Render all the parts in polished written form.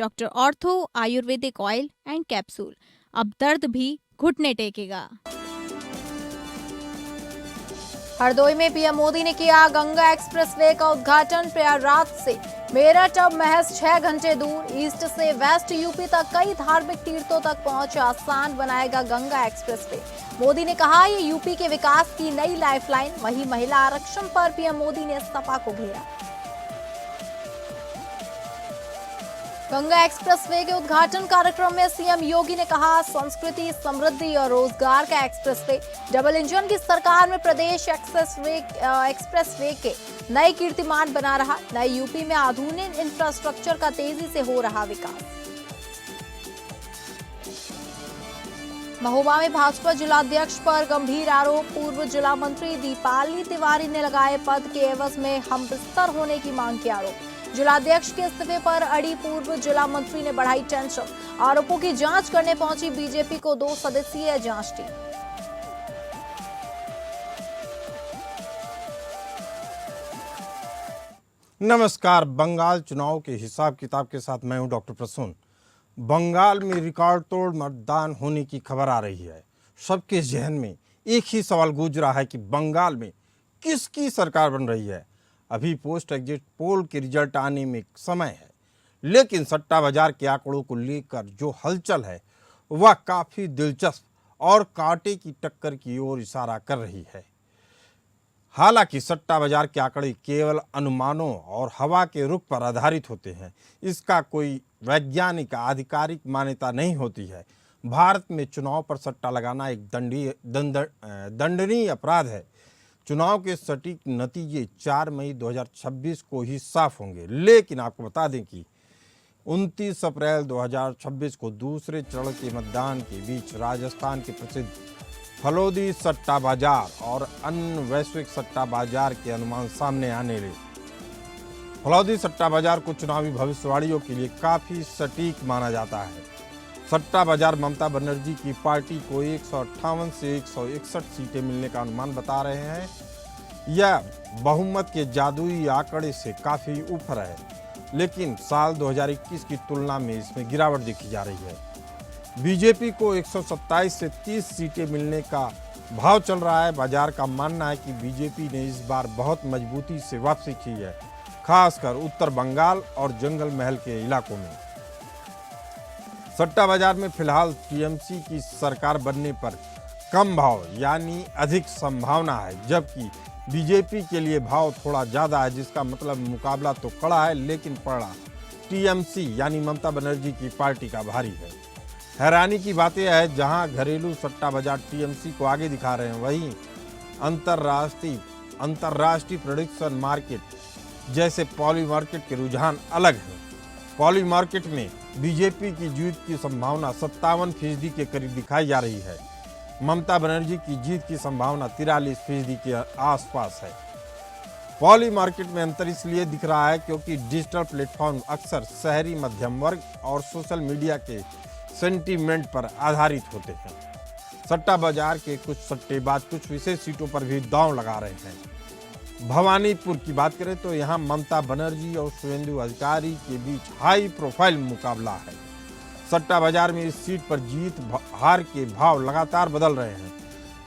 Doctor ortho Ayurvedic oil and capsule, अब दर्द भी घुटने टेकेगा। हरदोई में पीएम मोदी ने किया गंगा एक्सप्रेसवे का उद्घाटन। प्रयागराज से मेरठ अब महज 6 घंटे दूर। ईस्ट से वेस्ट यूपी तक कई धार्मिक तीर्थों तक पहुंच आसान बनाएगा गंगा एक्सप्रेसवे। मोदी ने कहा ये यूपी के विकास की नई लाइफलाइन। वहीं महिला आरक्षण पर पीएम मोदी ने सपा को घेरा। गंगा एक्सप्रेसवे के उद्घाटन कार्यक्रम में सीएम योगी ने कहा संस्कृति, समृद्धि और रोजगार का एक्सप्रेसवे। डबल इंजन की सरकार में प्रदेश एक्सप्रेसवे के नए कीर्तिमान बना रहा। नए यूपी में आधुनिक इंफ्रास्ट्रक्चर का तेजी से हो रहा विकास। महोबा में भाजपा जिलाध्यक्ष पर गंभीर आरोप। पूर्व जिला मंत्री दीपाली तिवारी ने लगाए पद के एवज में हमबिस्तर होने की मांग के आरोप। जिलाध्यक्ष के इस्तीफे पर अड़ी पूर्व जिला मंत्री ने बढ़ाई टेंशन। आरोपों की जांच करने पहुंची बीजेपी को 2 सदस्यीय जांच टीम। नमस्कार। बंगाल चुनाव के हिसाब किताब के साथ मैं हूं डॉक्टर प्रसून। बंगाल में रिकॉर्ड तोड़ मतदान होने की खबर आ रही है। सबके जहन में एक ही सवाल गूंज रहा है कि बंगाल में किसकी सरकार बन रही है। अभी पोस्ट एग्जिट पोल के रिजल्ट आने में समय है, लेकिन सट्टा बाजार के आंकड़ों को लेकर जो हलचल है वह काफ़ी दिलचस्प और कांटे की टक्कर की ओर इशारा कर रही है। हालांकि सट्टा बाजार के आंकड़े केवल अनुमानों और हवा के रुख पर आधारित होते हैं। इसका कोई वैज्ञानिक आधिकारिक मान्यता नहीं होती है। भारत में चुनाव पर सट्टा लगाना एक दंडनीय अपराध है। चुनाव के सटीक नतीजे 4 मई 2026 को ही साफ होंगे, लेकिन आपको बता दें कि 29 अप्रैल 2026 को दूसरे चरण के मतदान के बीच राजस्थान के प्रसिद्ध फलोदी सट्टा बाजार और अन्य वैश्विक सट्टा बाजार के अनुमान सामने आने लगे। फलोदी सट्टा बाजार को चुनावी भविष्यवाणियों के लिए काफ़ी सटीक माना जाता है। सट्टा बाजार ममता बनर्जी की पार्टी को 158 से 161 सीटें मिलने का अनुमान बता रहे हैं। यह बहुमत के जादुई आंकड़े से काफ़ी ऊपर है, लेकिन साल 2021 की तुलना में इसमें गिरावट देखी जा रही है। बीजेपी को 127 से 30 सीटें मिलने का भाव चल रहा है। बाजार का मानना है कि बीजेपी ने इस बार बहुत मजबूती से वापसी की है, खासकर उत्तर बंगाल और जंगल महल के इलाकों में। सट्टा बाजार में फिलहाल टीएमसी की सरकार बनने पर कम भाव यानी अधिक संभावना है, जबकि बीजेपी के लिए भाव थोड़ा ज़्यादा है, जिसका मतलब मुकाबला तो कड़ा है, लेकिन पड़ा टीएमसी यानी ममता बनर्जी की पार्टी का भारी है। हैरानी की बात यह है, जहां घरेलू सट्टा बाजार टीएमसी को आगे दिखा रहे हैं, वहीं अंतर्राष्ट्रीय प्रेडिक्शन मार्केट जैसे पॉली मार्केट के रुझान अलग हैं। पॉली मार्केट में बीजेपी की जीत की संभावना 57% के करीब दिखाई जा रही है। ममता बनर्जी की जीत की संभावना 43% के आसपास है। पॉली मार्केट में अंतर इसलिए दिख रहा है क्योंकि डिजिटल प्लेटफॉर्म अक्सर शहरी मध्यम वर्ग और सोशल मीडिया के सेंटीमेंट पर आधारित होते हैं। सट्टा बाजार के कुछ सट्टेबाज कुछ विशेष सीटों पर भी दांव लगा रहे हैं। भवानीपुर की बात करें तो यहाँ ममता बनर्जी और शुवेंदु अधिकारी के बीच हाई प्रोफाइल मुकाबला है। सट्टा बाजार में इस सीट पर जीत हार के भाव लगातार बदल रहे हैं,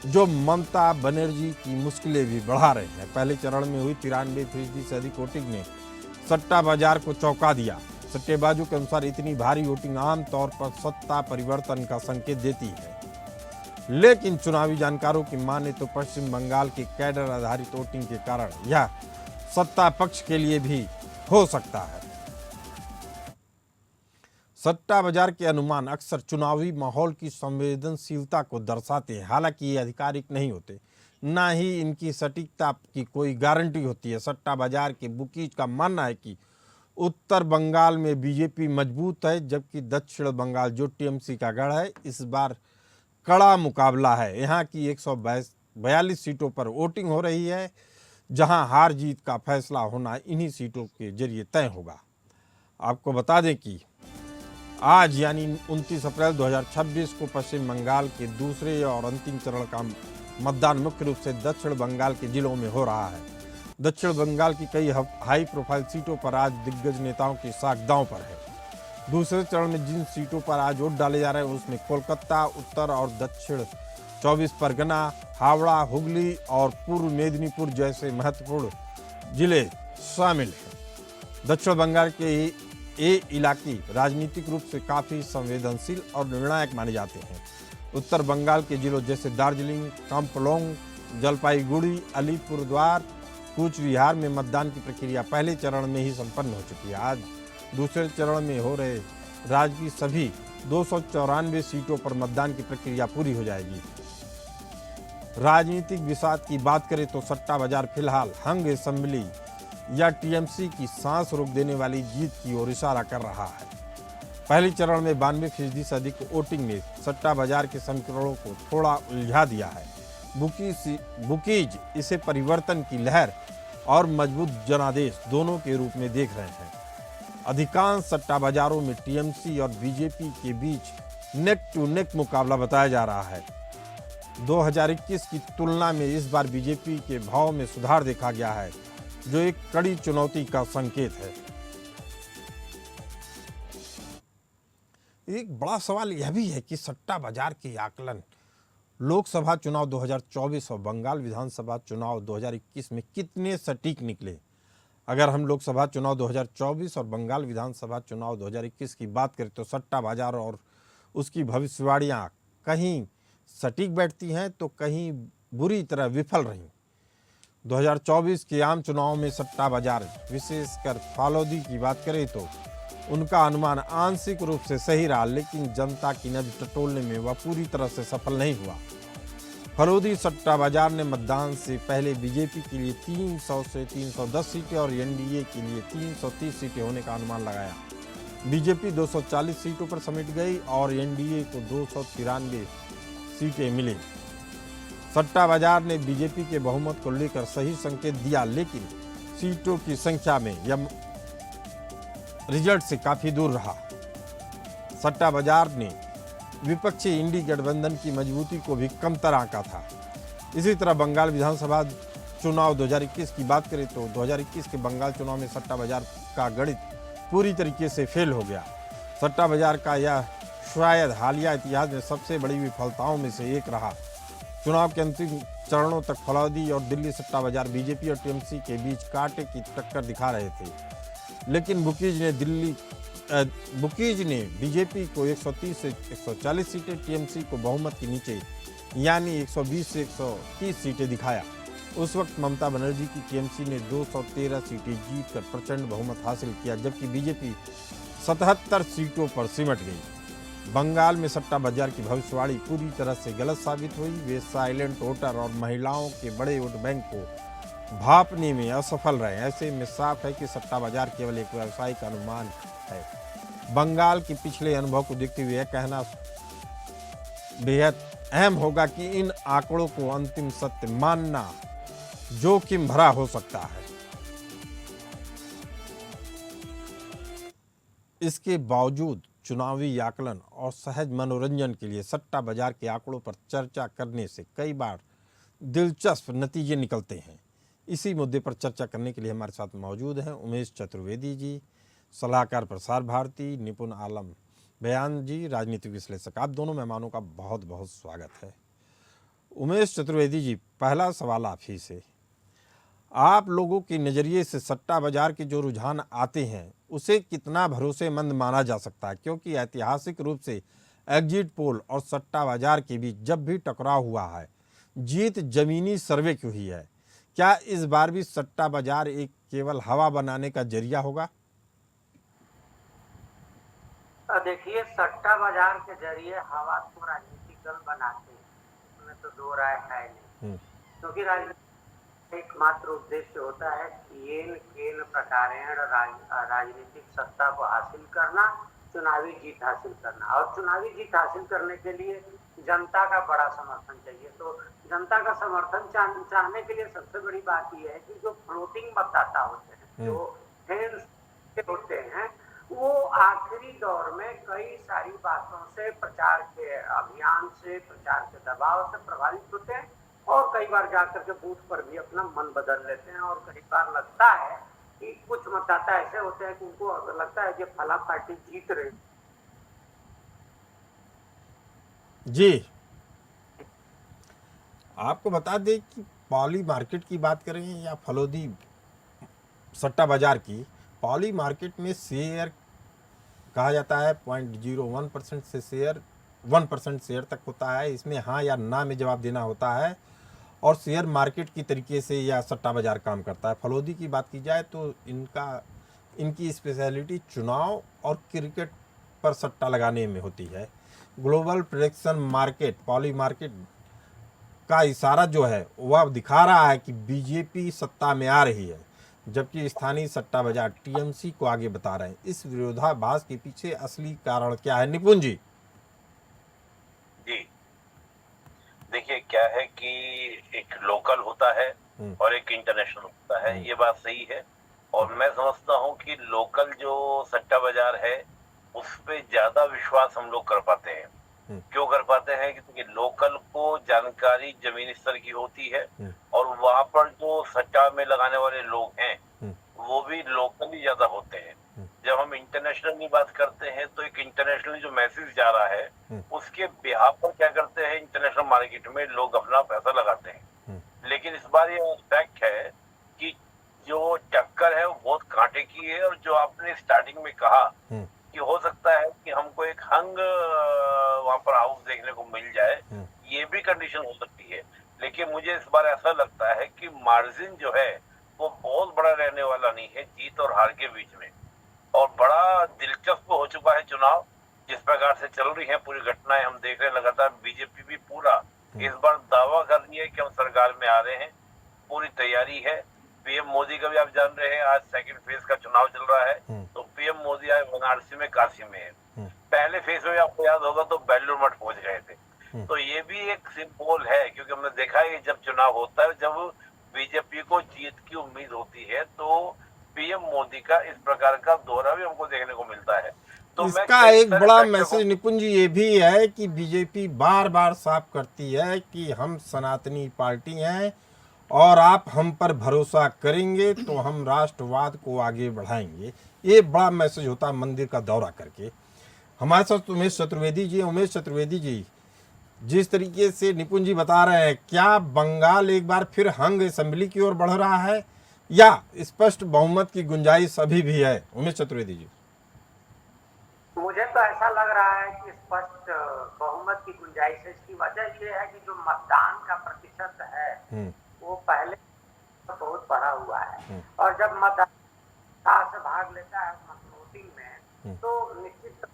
जो ममता बनर्जी की मुश्किलें भी बढ़ा रहे हैं। पहले चरण में हुई 93% से अधिक वोटिंग ने सट्टा बाजार को चौंका दिया। सट्टेबाजों के अनुसार इतनी भारी वोटिंग आमतौर पर सत्ता परिवर्तन का संकेत देती है, लेकिन चुनावी जानकारों की माने तो पश्चिम बंगाल के कैडर आधारित वोटिंग के कारण यह सत्ता पक्ष के लिए भी हो सकता है। सट्टा बाजार के अनुमान अक्सर चुनावी माहौल की संवेदनशीलता को दर्शाते हैं। हालांकि ये आधिकारिक नहीं होते, ना ही इनकी सटीकता की कोई गारंटी होती है। सट्टा बाजार के बुकीज का मानना है कि उत्तर बंगाल में बीजेपी मजबूत है, जबकि दक्षिण बंगाल जो टीएमसी का गढ़ है, इस बार कड़ा मुकाबला है। यहाँ की 142 सीटों पर वोटिंग हो रही है, जहां हार जीत का फैसला होना इन्हीं सीटों के जरिए तय होगा। आपको बता दें कि आज यानी 29 अप्रैल 2026 को पश्चिम बंगाल के दूसरे और अंतिम चरण का मतदान मुख्य रूप से दक्षिण बंगाल के जिलों में हो रहा है। दक्षिण बंगाल की कई हाई प्रोफाइल सीटों पर आज दिग्गज नेताओं की साख दांव पर है। दूसरे चरण में जिन सीटों पर आज वोट डाले जा रहे हैं उसमें कोलकाता, उत्तर और दक्षिण 24 परगना, हावड़ा, हुगली और पूर्व मेदिनीपुर जैसे महत्वपूर्ण जिले शामिल हैं। दक्षिण बंगाल के ये इलाके राजनीतिक रूप से काफ़ी संवेदनशील और निर्णायक माने जाते हैं। उत्तर बंगाल के जिलों जैसे दार्जिलिंग, काम्पलोंग, जलपाईगुड़ी, अलीपुरद्वार, कूच बिहार में मतदान की प्रक्रिया पहले चरण में ही संपन्न हो चुकी है। आज दूसरे चरण में हो रहे राज्य की सभी 294 सीटों पर मतदान की प्रक्रिया पूरी हो जाएगी। राजनीतिक विषाद की बात करें तो सट्टा बाजार फिलहाल हंग असेंबली या टीएमसी की सांस रोक देने वाली जीत की ओर इशारा कर रहा है। पहले चरण में 92% से अधिक वोटिंग ने सट्टा बाजार के समीकरणों को थोड़ा उलझा दिया है। बुकीज इसे परिवर्तन की लहर और मजबूत जनादेश दोनों के रूप में देख रहे हैं। अधिकांश सट्टा बाजारों में टीएमसी और बीजेपी के बीच नेक टू नेक मुकाबला बताया जा रहा है। 2021 की तुलना में इस बार बीजेपी के भाव में सुधार देखा गया है, जो एक कड़ी चुनौती का संकेत है। एक बड़ा सवाल यह भी है कि सट्टा बाजार के आकलन लोकसभा चुनाव 2024 और बंगाल विधानसभा चुनाव 2021 में कितने सटीक निकले। अगर हम लोकसभा चुनाव 2024 और बंगाल विधानसभा चुनाव 2021 की बात करें तो सट्टा बाजार और उसकी भविष्यवाणियां कहीं सटीक बैठती हैं तो कहीं बुरी तरह विफल रहीं। 2024 के आम चुनाव में सट्टा बाजार विशेषकर फालोदी की बात करें तो उनका अनुमान आंशिक रूप से सही रहा, लेकिन जनता की नब्ज टटोलने में वह पूरी तरह से सफल नहीं हुआ। फलोदी सट्टा बाजार ने मतदान से पहले बीजेपी के लिए 300 से 310 सीटें और एनडीए के लिए 330 सीटें होने का अनुमान लगाया। बीजेपी 240 सीटों पर समेट गई और एनडीए को 293 सीटें मिली। सट्टा बाजार ने बीजेपी के बहुमत को लेकर सही संकेत दिया, लेकिन सीटों की संख्या में यह रिजल्ट से काफी दूर रहा। सट्टा बाजार ने विपक्षी इंडी गठबंधन की मजबूती को भी कमतर आंका था। इसी तरह बंगाल विधानसभा चुनाव 2021 की बात करें तो 2021 के बंगाल चुनाव में सट्टा बाजार का गणित पूरी तरीके से फेल हो गया। सट्टा बाजार का यह शायद हालिया इतिहास में सबसे बड़ी विफलताओं में से एक रहा। चुनाव के अंतिम चरणों तक फलौदी और दिल्ली सट्टा बाजार बीजेपी और टीएमसी के बीच कांटे की टक्कर दिखा रहे थे, लेकिन बुकीज ने बीजेपी को 130 से 140 सीटें, टीएमसी को बहुमत के नीचे यानी 120 से 130 सीटें दिखाया। उस वक्त ममता बनर्जी की टीएमसी ने 213 सीटें जीतकर प्रचंड बहुमत हासिल किया, जबकि बीजेपी 77 सीटों पर सिमट गई। बंगाल में सट्टा बाजार की भविष्यवाणी पूरी तरह से गलत साबित हुई। वे साइलेंट वोटर और महिलाओं के बड़े वोट बैंक को भापने में असफल रहे। ऐसे में साफ है कि सट्टा बाजार केवल एक व्यावसायिक अनुमान है। बंगाल के पिछले अनुभव को देखते हुए यह कहना बेहद अहम होगा कि इन आंकड़ों को अंतिम सत्य मानना जोखिम भरा हो सकता है। इसके बावजूद चुनावी आकलन और सहज मनोरंजन के लिए सट्टा बाजार के आंकड़ों पर चर्चा करने से कई बार दिलचस्प नतीजे निकलते हैं। इसी मुद्दे पर चर्चा करने के लिए हमारे साथ मौजूद हैं उमेश चतुर्वेदी जी, सलाहकार प्रसार भारती, निपुण आलम बयान जी, राजनीतिक विश्लेषक। आप दोनों मेहमानों का बहुत बहुत स्वागत है। उमेश चतुर्वेदी जी, पहला सवाल आप ही से। आप लोगों के नज़रिए से सट्टा बाजार के जो रुझान आते हैं उसे कितना भरोसेमंद माना जा सकता है, क्योंकि ऐतिहासिक रूप से एग्जिट पोल और सट्टा बाजार के बीच जब भी टकराव हुआ है जीत जमीनी सर्वे की हुई है। क्या इस बार भी सट्टा बाजार एक केवल हवा बनाने का जरिया होगा? देखिए, सट्टा बाजार के जरिए हवा को राजनीतिक दल बनाते हैं, उसमें तो दो राय है नहीं। क्योंकि राजनीति एकमात्र उद्देश्य होता है कि येन केन प्रकारेण राजनीतिक सत्ता को हासिल करना, चुनावी जीत हासिल करना। और चुनावी जीत हासिल करने के लिए जनता का बड़ा समर्थन चाहिए। तो जनता का समर्थन चाहने के लिए सबसे बड़ी बात यह है कि जो फ्लोटिंग मतदाता होते हैं, जो फैंस होते हैं, वो आखिरी दौर में कई सारी बातों से, प्रचार के अभियान से, प्रचार के दबाव से प्रभावित होते हैं और कई बार जाकर के बूथ पर भी अपना मन बदल लेते हैं। और कई बार लगता है कि कुछ मतदाता ऐसे होते हैं कि उनको लगता है कि फला पार्टी जीत रही। जी, आपको बता दें कि पॉली मार्केट की बात करें या फलोदी सट्टा बाजार की, पॉली मार्केट में शेयर कहा जाता है 0.01% से शेयर 1% शेयर तक होता है। इसमें हाँ या ना में जवाब देना होता है और शेयर मार्केट की तरीके से यह सट्टा बाजार काम करता है। फलोदी की बात की जाए तो इनकी स्पेशलिटी चुनाव और क्रिकेट पर सट्टा लगाने में होती है। Global prediction market poly market का इशारा जो है वह दिखा रहा है कि बीजेपी सत्ता में आ रही है, जबकि स्थानीय सट्टा बाजार टीएमसी को आगे बता रहे हैं। इस विरोधाभास के पीछे असली कारण क्या है, निपुण जी? जी देखिए, क्या है कि एक लोकल होता है और एक इंटरनेशनल होता है, ये बात सही है। और मैं समझता हूँ कि लोकल जो सट्टा बाजार है उस पे ज्यादा विश्वास हम लोग कर पाते हैं। क्यों कर पाते हैं? क्योंकि लोकल को जानकारी जमीनी स्तर की होती है और वहां पर जो सट्टा में लगाने वाले लोग हैं वो भी लोकली ज्यादा होते हैं। जब हम इंटरनेशनल की बात करते हैं तो एक इंटरनेशनल जो मैसेज जा रहा है उसके बिहाफ पर क्या करते हैं, इंटरनेशनल मार्केट में लोग अपना पैसा लगाते हैं। लेकिन इस बार ये फैक्ट है कि जो टक्कर है वो बहुत कांटे की है। और जो आपने स्टार्टिंग में कहा कि हो सकता है कि हमको एक हंग वहां पर हाउस देखने को मिल जाए, ये भी कंडीशन हो सकती है। लेकिन मुझे इस बार ऐसा लगता है कि मार्जिन जो है वो बहुत बड़ा रहने वाला नहीं है जीत और हार के बीच में। और बड़ा दिलचस्प हो चुका है चुनाव, जिस प्रकार से चल रही है पूरी घटनाएं हम देख रहे हैं लगातार। बीजेपी भी पूरा इस बार दावा कर रही है कि हम सरकार में आ रहे हैं, पूरी तैयारी है। पीएम मोदी का भी आप जान रहे हैं, आज सेकंड फेज का चुनाव चल रहा है। तो पीएम मोदी आज वाराणसी में, काशी में है। पहले फेज में आपको याद होगा तो बेलूर मठ पहुंच गए थे। तो ये भी एक सिंबल है, क्योंकि हमने देखा है जब चुनाव होता है, जब बीजेपी को जीत की उम्मीद होती है तो पीएम मोदी का इस प्रकार का दौरा भी हमको देखने को मिलता है। तो इसका एक बड़ा मैसेज निपुण जी ये भी है कि बीजेपी बार बार साफ करती है कि हम सनातनी पार्टी हैं और आप हम पर भरोसा करेंगे तो हम राष्ट्रवाद को आगे बढ़ाएंगे। ये बड़ा मैसेज होता है मंदिर का दौरा करके। हमारे साथ उमेश चतुर्वेदी जी। उमेश चतुर्वेदी जी, जिस तरीके से निपुण जी बता रहे हैं, क्या बंगाल एक बार फिर हंग असेंबली की ओर बढ़ रहा है या स्पष्ट बहुमत की गुंजाइश अभी भी है? उमेश चतुर्वेदी जी। मुझे तो ऐसा लग रहा है कि स्पष्ट बहुमत की गुंजाइश है। इसकी वजह ये है कि जो मतदान का प्रतिशत है वो पहले बहुत बढ़ा हुआ है। और जब मतदाता से भाग लेता है वोटिंग में तो निश्चित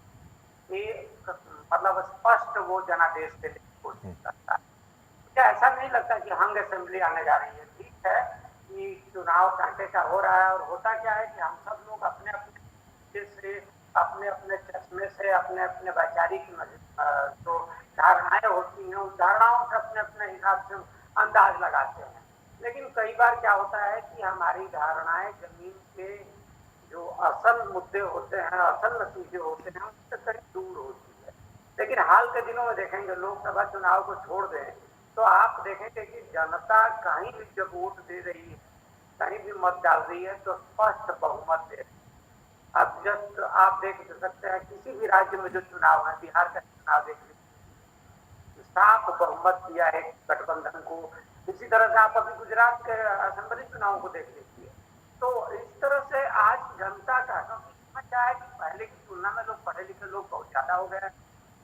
मतलब स्पष्ट वो जनादेश देने की कोशिश करता है। मुझे ऐसा नहीं लगता कि हंग असेंबली आने जा रही है। ठीक है कि चुनाव कांटे का हो रहा है और होता क्या है कि हम सब लोग अपने अपने से, अपने अपने चश्मे से, अपने अपने वैचारिक जो धारणाएं होती हैं उन धारणाओं से अपने अपने हिसाब से अंदाज लगाते हैं। लेकिन कई बार क्या होता है कि हमारी धारणाएं जमीन के जो असल मुद्दे होते हैं, असल नतीजे होते हैं, उससे कहीं दूर होती है। लेकिन हाल के दिनों में देखेंगे, लोकसभा चुनाव को छोड़ दें तो आप देखेंगे कि जनता कहीं भी जब वोट दे रही है, कहीं भी मत डाल रही है तो स्पष्ट बहुमत दे रही है। अब जस्ट आप देख सकते हैं किसी भी राज्य में जो चुनाव है, बिहार का चुनाव देख लीजिए, साफ बहुमत दिया है गठबंधन को। इसी तरह से आप अभी गुजरात के असेंबली चुनाव को देख लीजिए। तो इस तरह से आज जनता का, क्योंकि इसमें क्या है कि पहले की तुलना में लोग पढ़े लिखे लोग बहुत ज्यादा हो गए हैं,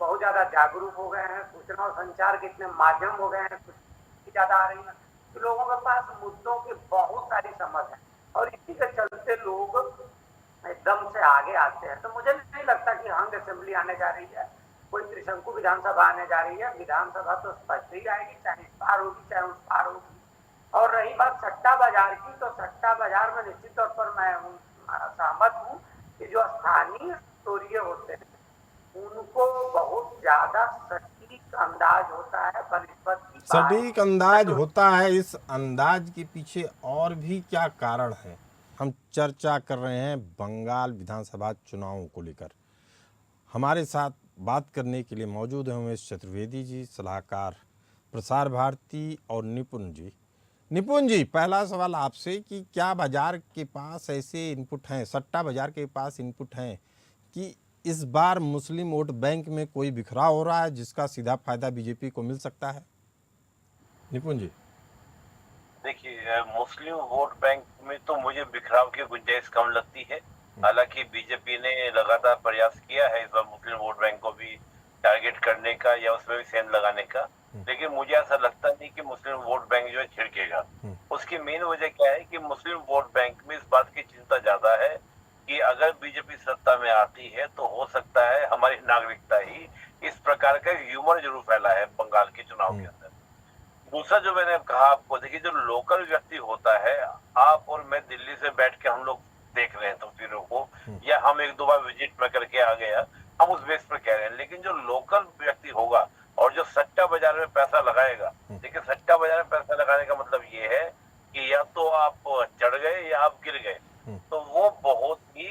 बहुत ज्यादा जागरूक हो गए हैं, सूचना और संचार के इतने माध्यम हो गए हैं, कुछ ज्यादा आ रही है, तो लोगों के पास मुद्दों की बहुत सारी समझ है और इसी के चलते लोग एकदम से आगे आते हैं। तो मुझे नहीं लगता कि हंग असेंबली आने जा रही है, कोई त्रिशंकु विधानसभा आने जा रही है। विधानसभा तो स्पष्ट ही आएगी, चाहे इस पार होगी चाहे उस पार होगी। और रही बात सट्टा बाजार की, तो सट्टा बाजार में निश्चित तौर पर मैं सहमत हूँ कि जो स्थानीय स्तरीय होते हैं उनको बहुत ज्यादा सटीक अंदाज होता है बनिस्बत की सटीक अंदाज होता है। इस अंदाज के पीछे और भी क्या कारण है? हम चर्चा कर रहे हैं बंगाल विधानसभा चुनावों को लेकर। हमारे साथ बात करने के लिए मौजूद हैं उमेश चतुर्वेदी जी, सलाहकार प्रसार भारती, और निपुण जी। निपुण जी, पहला सवाल आपसे कि क्या बाजार के पास ऐसे इनपुट हैं, सट्टा बाजार के पास इनपुट हैं कि इस बार मुस्लिम वोट बैंक में कोई बिखराव हो रहा है जिसका सीधा फायदा बीजेपी को मिल सकता है? निपुण जी। देखिए, मुस्लिम वोट बैंक में तो मुझे बिखराव की गुंजाइश कम लगती है। हालांकि बीजेपी ने लगातार प्रयास किया है इस बार मुस्लिम वोट बैंक को भी टारगेट करने का या उसमें भी सेंध लगाने का, लेकिन मुझे ऐसा लगता नहीं कि मुस्लिम वोट बैंक जो है छिड़केगा। उसकी मेन वजह क्या है कि मुस्लिम वोट बैंक में इस बात की चिंता ज्यादा है कि अगर बीजेपी सत्ता में आती है तो हो सकता है हमारी नागरिकता ही इस प्रकार का ह्यूमर जरूर फैला है बंगाल के चुनाव के अंदर। दूसरा जो मैंने कहा आपको, देखिए जो लोकल व्यक्ति होता है, आप और मैं दिल्ली से बैठ के हम लोग देख रहे हैं तस्वीरों को, या हम एक दो बार विजिट में करके आ गया, हम उस बेस पर कह रहे हैं। लेकिन जो लोकल व्यक्ति होगा और जो सट्टा बाजार में पैसा लगाएगा, देखिए सट्टा बाजार में पैसा लगाने का मतलब ये है कि या तो आप चढ़ गए या आप गिर गए, तो वो बहुत ही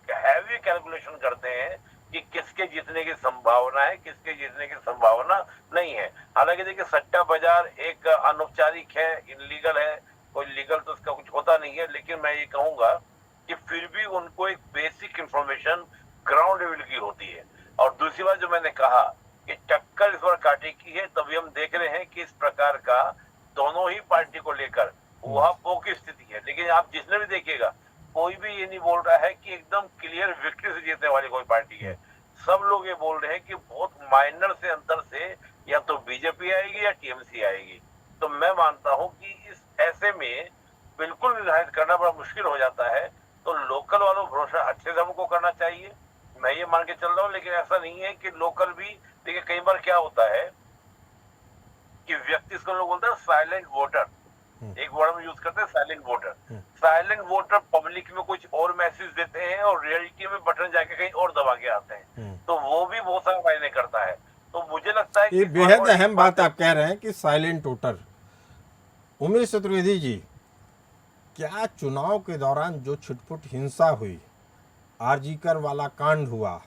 हैवी कैलकुलेशन करते हैं कि किसके जीतने की संभावना है, किसके जीतने की संभावना नहीं है। हालांकि देखिए सट्टा बाजार एक अनौपचारिक है, इनलीगल है, कोई लीगल तो उसका कुछ होता नहीं है, लेकिन मैं ये कहूंगा कि फिर भी उनको एक बेसिक इंफॉर्मेशन ग्राउंड लेवल की होती है। और दूसरी बात जो मैंने कहा कि टक्कर इस बार कांटे की है, तभी हम देख रहे हैं कि इस प्रकार का दोनों ही पार्टी को लेकर वहां पोकी स्थिति है। लेकिन आप जिसने भी देखिएगा, कोई भी ये नहीं बोल रहा है कि एकदम क्लियर विक्ट्री से जीतने वाली कोई पार्टी है। सब लोग ये बोल रहे हैं कि बहुत माइनर से अंतर से या तो बीजेपी आएगी या टीएमसी आएगी। तो मैं मानता हूं कि इस ऐसे में बिल्कुल निर्धारित करना बड़ा मुश्किल हो जाता है। तो लोकल वालों भरोसा अच्छे से हमको करना चाहिए, मैं ये मान के चल रहा हूँ। लेकिन ऐसा नहीं है कि लोकल भी, देखिए कई बार क्या होता है कि व्यक्ति, इसको लोग बोलते हैं साइलेंट वोटर, एक वर्ड में यूज करते हैं silent voter. Silent voter public में कुछ और मैसेज देते हैं और रियलिटी में बटन जाके कहीं और दबा के आते हैं, तो वो भी बहुत सारा मायने करता है। तो मुझे लगता है ये कि बेहद अहम बात आप कह रहे हैं कि साइलेंट वोटर। उमेश चतुर्वेदी जी, क्या चुनाव के दौरान जो छुटपुट हिंसा हुई, आरजीकर वाला कांड हुआ,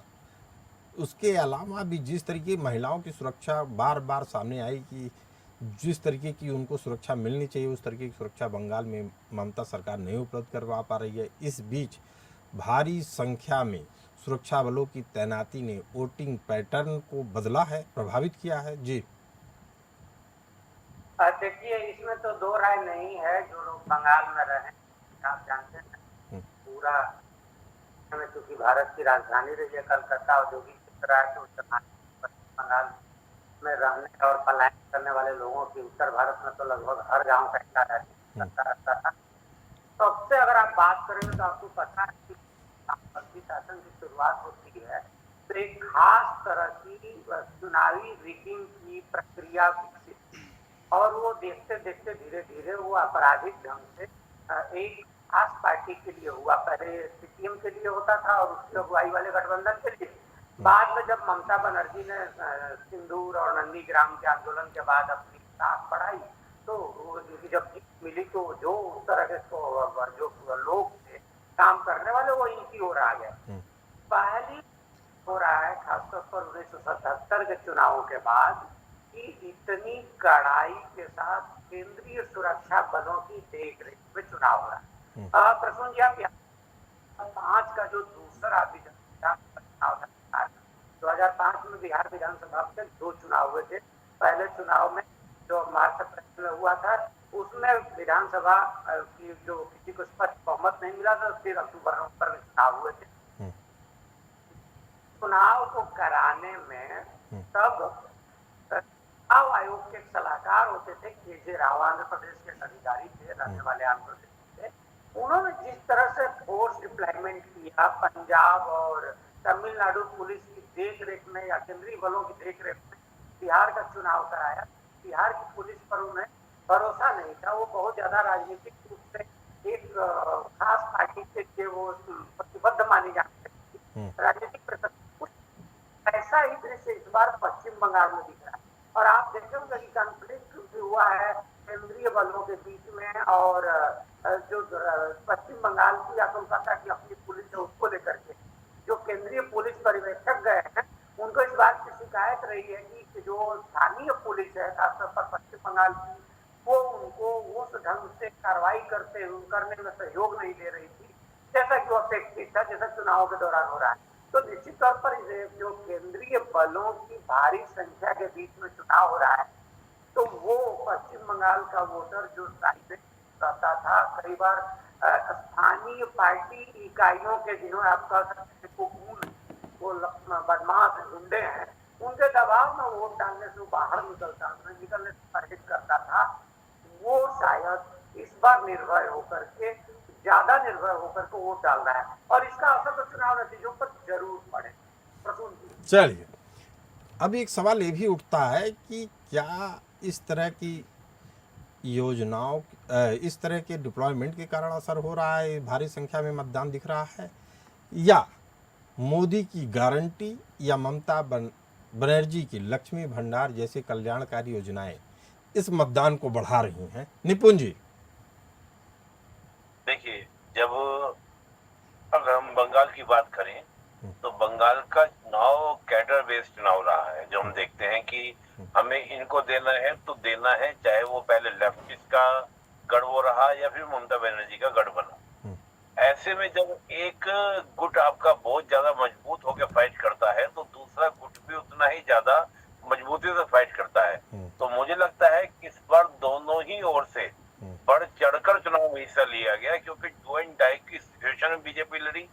उसके अलावा भी जिस तरीके महिलाओं की सुरक्षा बार बार सामने आई कि जिस तरीके की उनको सुरक्षा मिलनी चाहिए उस तरीके की सुरक्षा बंगाल में ममता सरकार नहीं उपलब्ध करवा पा रही है, इस बीच भारी संख्या में सुरक्षा बलों की तैनाती ने वोटिंग पैटर्न को बदला है, प्रभावित किया है? जी देखिए, इसमें तो दो राय नहीं है। जो लोग बंगाल में रहे, आप जानते हैं पूरा में, क्योंकि भारत की राजधानी रही है कलकत्ता, औद्योगिक क्षेत्र है, तो बंगाल में रहने और पलायन करने वाले लोगों की उत्तर भारत में तो लगभग हर गांव का हिस्सा रहता था। तो अब से अगर आप बात करेंगे तो आपको पता है कि शासन की शुरुआत होती है तो एक खास तरह की चुनावी रिगिंग की प्रक्रिया विकसित, और वो देखते देखते धीरे धीरे वो आपराधिक ढंग से एक खास पार्टी के लिए हुआ। पहले सीपीएम के लिए होता था और उसकी अगुवाई वाले गठबंधन के लिए। बाद में जब ममता बनर्जी ने सिंदूर और नंदीग्राम के आंदोलन के बाद अपनी साख बढ़ाई, तो जब जीत मिली तो जो उस तरह के जो लोग थे काम करने वाले, वो इनकी ओर आ गए। पहली हो रहा है खासतौर पर 1977 के चुनावों के बाद कि इतनी कड़ाई के साथ केंद्रीय सुरक्षा बलों की देखरेख में चुनाव हो रहा है। प्रसून जी, आप 2005 का जो दूसरा चुनाव था, 2005 में बिहार विधानसभा के 2 चुनाव हुए थे। पहले चुनाव में जो मार्च अप्रैल में हुआ था, उसमें विधानसभा की जो किसी को स्पष्ट बहुमत नहीं मिला था, फिर अक्टूबर में चुनाव हुए थे। चुनाव को कराने में तब चुनाव आयोग के सलाहकार होते थे केजे राव, आंध्र प्रदेश के अधिकारी थे, रहने वाले आंध्र प्रदेश थे। उन्होंने जिस तरह से फोर्स डिप्लॉयमेंट किया पंजाब और तमिलनाडु पुलिस की देखरेख में या केंद्रीय बलों की देखरेख में बिहार का चुनाव कराया, बिहार की पुलिस पर उन्हें भरोसा नहीं था। वो बहुत ज्यादा राजनीतिक रूप से एक खास पार्टी के लिए वो प्रतिबद्ध मानी जाती थी, राजनीतिक। ऐसा ही दृश्य इस बार पश्चिम बंगाल में दिख रहा है, और आप देखेंगे कि कॉन्फ्लिक्ट भी हुआ है केंद्रीय बलों के बीच में और जो पश्चिम बंगाल की या कोलकाता की अपनी पुलिस है उसको लेकर के। जो केंद्रीय पुलिस पर्यवेक्षक गए हैं, उनको इस बात की शिकायत रही है कि जो स्थानीय पुलिस है खासतौर पर पश्चिम बंगाल की, वो को उस ढंग से कार्रवाई करने में सहयोग नहीं दे रही थी जैसा कि वो अपेक्षित था, जैसा चुनाव के दौरान हो रहा है। तो निश्चित तौर पर जो केंद्रीय बलों की भारी संख्या के बीच में चुनाव हो रहा है, तो वो पश्चिम बंगाल का वोटर जो साइड रहता था, कई बार स्थानीय पार्टी इकाइयों के जिन्होंने आपका वो बदमाश गुंडे हैं, उनके दबाव में वोट डालने से बाहर निकलने से परहेज करता था। वो शायद इस बार ज्यादा निर्भय होकर के वोट डाल रहा है और इसका असर तो चुनाव नतीजों पर जरूर पड़े। प्रसून जी, चलिए, अब एक सवाल ये भी उठता है कि क्या इस तरह की योजनाओं, इस तरह के डिप्लॉयमेंट के कारण असर हो रहा है, भारी संख्या में मतदान दिख रहा है, या मोदी की गारंटी या ममता बनर्जी की लक्ष्मी भंडार जैसे कल्याणकारी योजनाएं इस मतदान को बढ़ा रही हैं? निपुण जी, देखिए, जब अगर हम बंगाल की बात करें तो बंगाल का चुनाव कैडर बेस्ड चुनाव रहा है। जो हम देखते हैं कि हमें इनको देना है तो देना है, चाहे वो पहले लेफ्टिस्ट का गढ़ वो रहा या फिर ममता बनर्जी का गढ़ बना। ऐसे में जब एक गुट आपका बहुत ज्यादा मजबूत होकर फाइट करता है तो दूसरा गुट भी उतना ही ज्यादा मजबूती से फाइट करता है। तो मुझे लगता है कि इस बार दोनों ही ओर से बढ़ चढ़कर चुनाव में हिस्सा लिया गया, क्योंकि डू एंड डाई की सिचुएशन में बीजेपी लड़ी।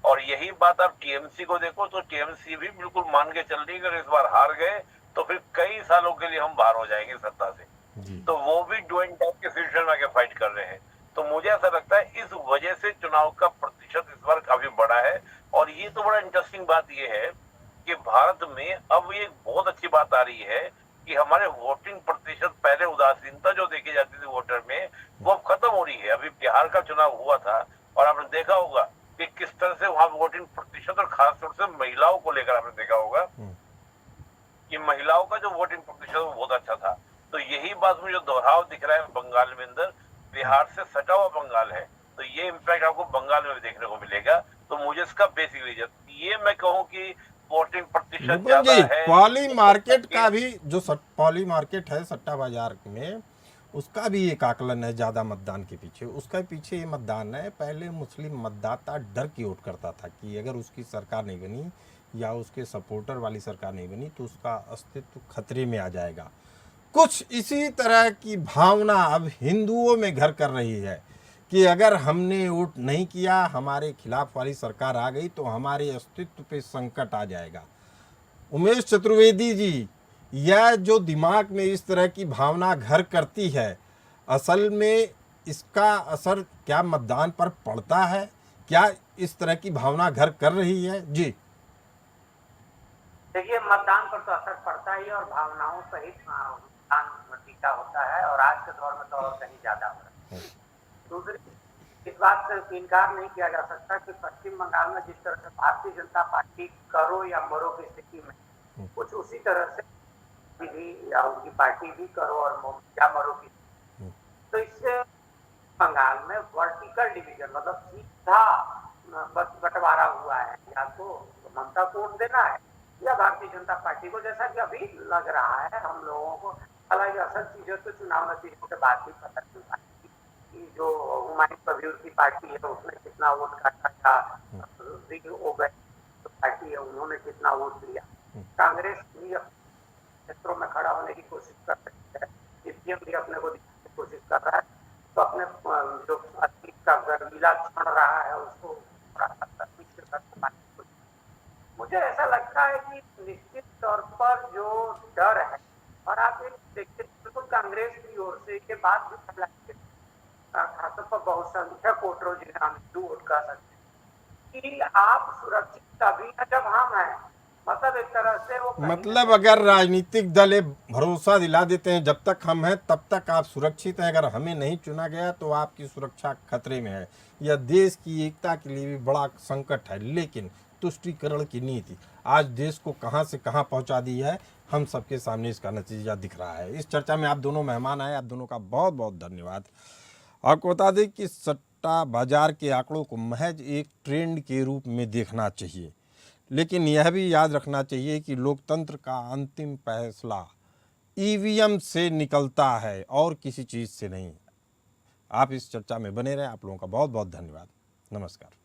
और यही बात आप टीएमसी को देखो तो टीएमसी भी बिल्कुल मान के चल रही है, अगर इस बार हार गए तो फिर कई सालों के लिए हम बाहर हो जाएंगे सत्ता से। तो वो भी डू एंड डाई के सिचुएशन में आके फाइट कर रहे हैं। तो मुझे ऐसा लगता है इस वजह से चुनाव का प्रतिशत इस बार काफी बड़ा है। और ये तो बड़ा इंटरेस्टिंग बात ये है कि भारत में अब ये बहुत अच्छी बात आ रही है कि हमारे वोटिंग प्रतिशत, पहले उदासीनता जो देखी जाती थी वोटर में, वो अब खत्म हो रही है। अभी बिहार का चुनाव हुआ था और आपने देखा होगा कि किस तरह से वहां वोटिंग प्रतिशत, और खासतौर से महिलाओं को लेकर आपने देखा होगा कि महिलाओं का जो वोटिंग प्रतिशत वो बहुत अच्छा था। तो यही बात में जो दोहराव दिख रहा है बंगाल में, अंदर बिहार से सटा हुआ बंगाल है, तो ये इम्पैक्ट आपको बंगाल में भी देखने को मिलेगा। तो मुझे इसका बेसिक रीजन ये मैं कहूँ कि वोटिंग प्रतिशत ज्यादा है। पॉली मार्केट का भी जो पॉली मार्केट है सट्टा बाजार में, उसका भी एक आकलन है ज्यादा मतदान के पीछे। उसका पीछे ये मतदान है, पहले मुस्लिम मतदाता डर की वोट करता था कि अगर उसकी सरकार नहीं बनी या उसके सपोर्टर वाली सरकार नहीं बनी तो उसका अस्तित्व खतरे में आ जाएगा। कुछ इसी तरह की भावना अब हिंदुओं में घर कर रही है कि अगर हमने वोट नहीं किया, हमारे खिलाफ वाली सरकार आ गई तो हमारे अस्तित्व पे संकट आ जाएगा। उमेश चतुर्वेदी जी, यह जो दिमाग में इस तरह की भावना घर करती है, असल में इसका असर क्या मतदान पर पड़ता है? क्या इस तरह की भावना घर कर रही है? जी देखिए, मतदान पर तो असर पड़ता ही और भावनाओं सहित मतदान नतीजा होता है, और आज के दौर में तो और कहीं ज्यादा हो रहा है। दूसरी इस बात से इनकार नहीं किया जा सकता कि पश्चिम बंगाल में जिस तरह से भारतीय जनता पार्टी करो या मरो की स्थिति में, कुछ उसी तरह से भी या उनकी पार्टी भी करो और या मरो की, तो इससे बंगाल में वर्टिकल डिवीजन मतलब सीधा बंटवारा हुआ है, या तो ममता को वोट देना है या भारतीय जनता पार्टी को, जैसा कि अभी लग रहा है हम लोगों को। हालांकि असल चीजें तो चुनाव नतीजों के बाद भी पता चल पाएगी कि जो हुमायूं कबीर की पार्टी है उसने कितना वोट काटा था, पार्टी है उन्होंने कितना वोट लिया। कांग्रेस भी क्षेत्रों में खड़ा होने की कोशिश कर रही है, सीपीएम भी अपने को दिखाने की कोशिश कर रहा है, तो अपने जो अतीत का गर्मीला क्षण रहा है उसको मुझे ऐसा लगता है कि निश्चित तौर पर जो डर है, और आप ये देखते बिल्कुल कांग्रेस की ओर से ये बात भी खासतौर पर बहुसंख्यक वोटरों जिन्हें हम हिंदू वोट कह सकते हैं कि आप सुरक्षित तभी है जब हम हैं। मतलब एक तरह से वो मतलब अगर राजनीतिक दल भरोसा दिला देते हैं जब तक हम हैं तब तक आप सुरक्षित हैं, अगर हमें नहीं चुना गया तो आपकी सुरक्षा खतरे में है। यह देश की एकता के लिए भी बड़ा संकट है। लेकिन तुष्टीकरण की नीति आज देश को कहां से कहां पहुंचा दी है, हम सबके सामने इसका नतीजा दिख रहा है। इस चर्चा में आप दोनों मेहमान आए, आप दोनों का बहुत बहुत धन्यवाद। आपको बता दें कि सट्टा बाजार के आंकड़ों को महज एक ट्रेंड के रूप में देखना चाहिए, लेकिन यह भी याद रखना चाहिए कि लोकतंत्र का अंतिम फैसला ईवीएम से निकलता है और किसी चीज़ से नहीं। आप इस चर्चा में बने रहें। आप लोगों का बहुत बहुत धन्यवाद। नमस्कार।